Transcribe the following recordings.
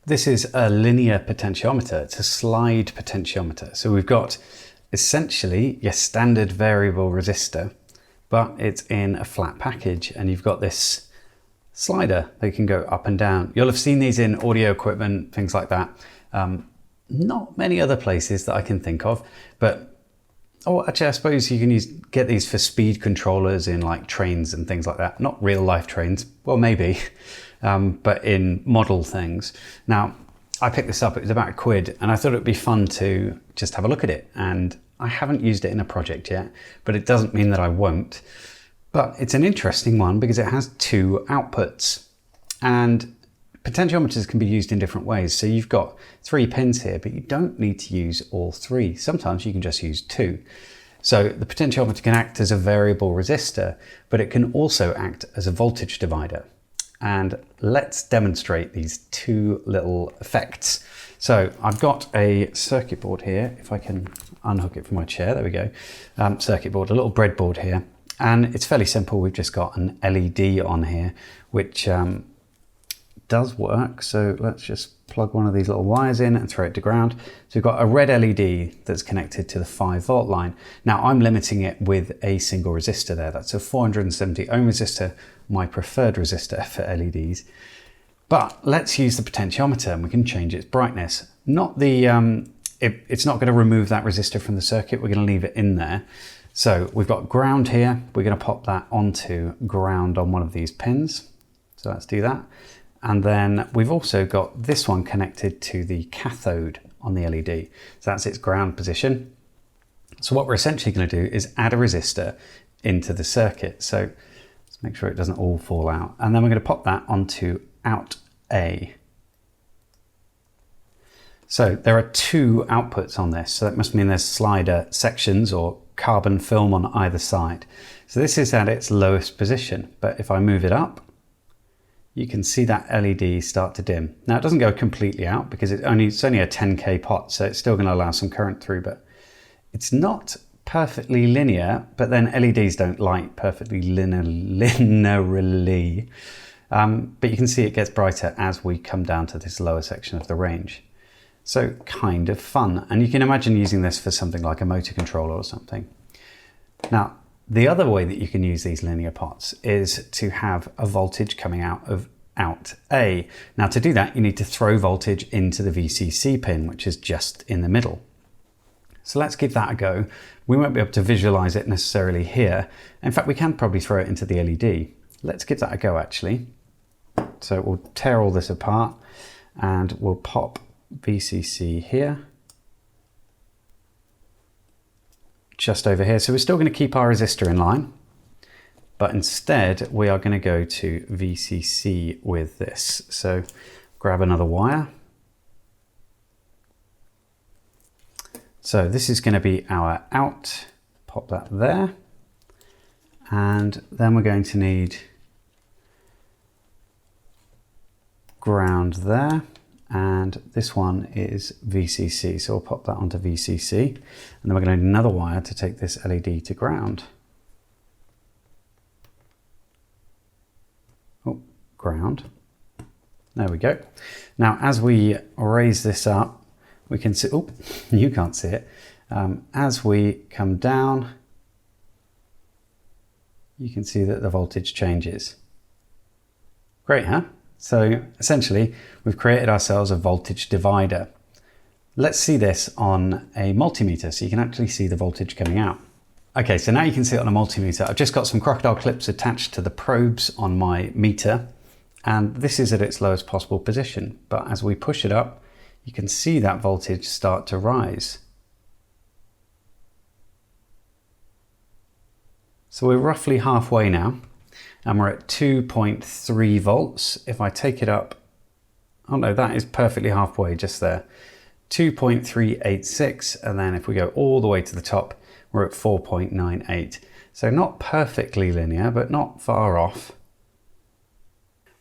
This is a linear potentiometer. It's a slide potentiometer. So we've got essentially your standard variable resistor, but it's in a flat package, and you've got this slider that can go up and down. You'll have seen these in audio equipment, things like that. Not many other places that I can think of, but actually I suppose you can get these for speed controllers in like trains and things like that. Not real life trains, well maybe, but in model things. Now, I picked this up, it was about £1, and I thought it'd be fun to just have a look at it. And I haven't used it in a project yet, but it doesn't mean that I won't. But it's an interesting one because it has 2 outputs, and potentiometers can be used in different ways. So you've got 3 pins here, but you don't need to use all 3. Sometimes you can just use 2. So the potentiometer can act as a variable resistor, but it can also act as a voltage divider. And let's demonstrate these 2 little effects. So I've got a circuit board here. If I can unhook it from my chair, there we go. Circuit board, a little breadboard here. And it's fairly simple. We've just got an LED on here, which does work. So let's just plug one of these little wires in and throw it to ground. So we've got a red LED that's connected to the 5-volt line. Now I'm limiting it with a single resistor there. That's a 470 ohm resistor, my preferred resistor for LEDs. But let's use the potentiometer and we can change its brightness. Not the, it's not going to remove that resistor from the circuit. We're going to leave it in there. So we've got ground here. We're going to pop that onto ground on one of these pins. So let's do that. And then we've also got this one connected to the cathode on the LED. So that's its ground position. So what we're essentially going to do is add a resistor into the circuit. So let's make sure it doesn't all fall out. And then we're going to pop that onto out A. So there are 2 outputs on this. So that must mean there's slider sections or carbon film on either side. So this is at its lowest position. But if I move it up, you can see that LED start to dim. Now it doesn't go completely out because it's only a 10K pot, so it's still going to allow some current through, but it's not perfectly linear, but then LEDs don't light perfectly linearly. But you can see it gets brighter as we come down to this lower section of the range. So kind of fun. And you can imagine using this for something like a motor controller or something. Now, the other way that you can use these linear pots is to have a voltage coming out of out A. Now to do that, you need to throw voltage into the VCC pin, which is just in the middle. So let's give that a go. We won't be able to visualize it necessarily here. In fact, we can probably throw it into the LED. Let's give that a go actually. So we'll tear all this apart and we'll pop VCC here. Just over here. So we're still going to keep our resistor in line, but instead we are going to go to VCC with this. So grab another wire. So this is going to be our out. Pop that there. And then we're going to need ground there. And this one is VCC, so we'll pop that onto VCC, and then we're going to need another wire to take this LED to ground. Oh, ground. There we go. Now, as we raise this up, we can see, oh, you can't see it. As we come down, you can see that the voltage changes. Great, huh? So essentially, we've created ourselves a voltage divider. Let's see this on a multimeter so you can actually see the voltage coming out. Okay, so now you can see it on a multimeter. I've just got some crocodile clips attached to the probes on my meter, and this is at its lowest possible position. But as we push it up, you can see that voltage start to rise. So we're roughly halfway now. And we're at 2.3 volts. If I take it up, oh no, that is perfectly halfway just there. 2.386, and then if we go all the way to the top, we're at 4.98. So not perfectly linear, but not far off.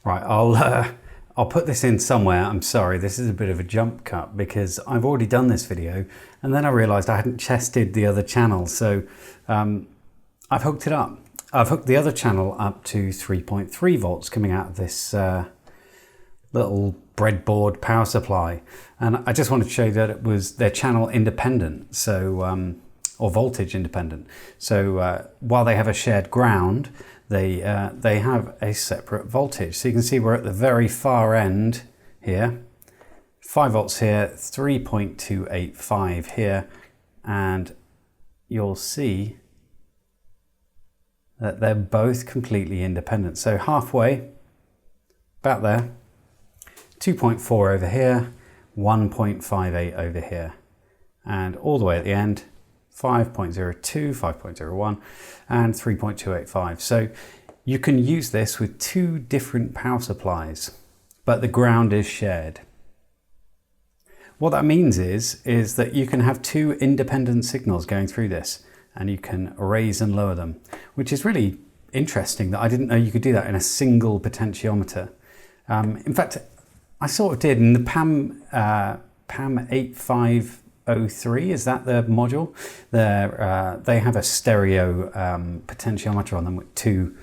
Right, I'll put this in somewhere. I'm sorry, this is a bit of a jump cut because I've already done this video, and then I realized I hadn't chested the other channel, so I've hooked it up. I've hooked the other channel up to 3.3 volts coming out of this little breadboard power supply. And I just wanted to show you that it was their channel independent, so or voltage independent. So while they have a shared ground, they have a separate voltage. So you can see we're at the very far end here, 5 volts here, 3.285 here, and you'll see that they're both completely independent. So halfway, about there, 2.4 over here, 1.58 over here, and all the way at the end, 5.02, 5.01, and 3.285. So you can use this with 2 different power supplies, but the ground is shared. What that means is that you can have 2 independent signals going through this, and you can raise and lower them, which is really interesting that I didn't know you could do that in a single potentiometer. In fact, I sort of did in the PAM 8503, is that the module? They have a stereo potentiometer on them with 2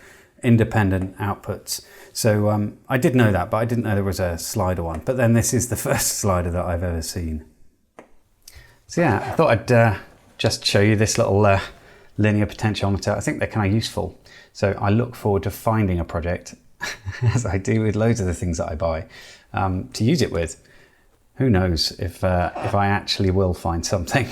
independent outputs. So I did know that, but I didn't know there was a slider one. But then this is the first slider that I've ever seen. So yeah, I thought I'd just show you this little linear potentiometer. I think they're kind of useful. So I look forward to finding a project, as I do with loads of the things that I buy, to use it with. Who knows if I actually will find something.